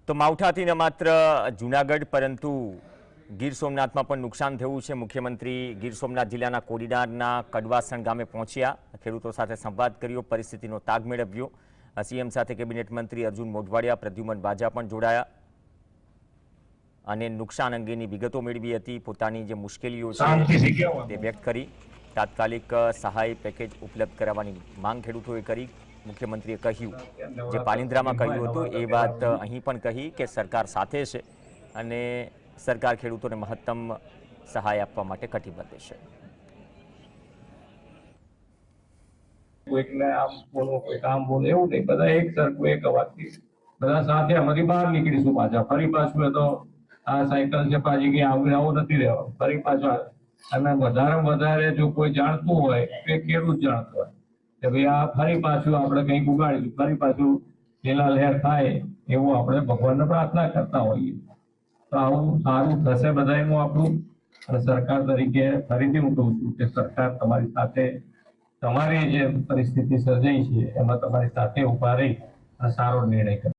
તો માવઠાથી ન માત્ર જૂનાગઢ પરંતુ ગીર સોમનાથમાં પણ નુકસાન થયું છે। મુખ્યમંત્રી ગીર સોમનાથ જિલ્લાના કોડીનારના કડવાસણ ગામે પહોંચ્યા, ખેડૂતો સાથે સંવાદ કર્યો, પરિસ્થિતિનો તાગ મેળવ્યો। સીએમ સાથે કેબિનેટ મંત્રી અર્જુન મોઢવાડિયા, પ્રદ્યુમન બાજા પણ જોડાયા અને નુકસાન અંગેની વિગતો મેળવી હતી। પોતાની જે મુશ્કેલીઓ છે તે વ્યક્ત કરી। તાત્કાલિક સહાય પેકેજ ઉપલબ્ધ કરાવવાની માંગ ખેડૂતોએ કરી। મુખ્યમંત્રીએ કહ્યું, જે પાલિન્દ્રામાં કહ્યું હતું એ વાત અહીં પણ કહી કે સરકાર સાથે છે અને સરકાર ખેડૂતોને મહત્તમ સહાય આપવા માટે કટિબદ્ધ છે। કોઈકને આમ બોલો, કોઈક આમ બોલો, એવું નહીં, બધા એક સરખું એક અવાજથી બધા સાથે અમારી બહાર નીકળીશું પાછા। ફરી પાછું તો આ સાયકલ છે પાછી કે આવું નથી રહેવાનું, ફરી પાછા। અને વધારે જો કોઈ જાણતું હોય કે ખેડૂત જાણતું હોય કે ભાઈ આ ફરી પાછું આપણે કંઈક ઉગાડીશું, ફરી પાછું લીલા લહેર થાય એવું આપણે ભગવાનને પ્રાર્થના કરતા હોઈએ। તો આવું સારું થશે બધાનું આપણું। અને સરકાર તરીકે ફરીથી હું કહું છું કે સરકાર તમારી સાથે, તમારી જે પરિસ્થિતિ સર્જાઈ છે એમાં તમારી સાથે ઉભા રહી અને સારો નિર્ણય કરે।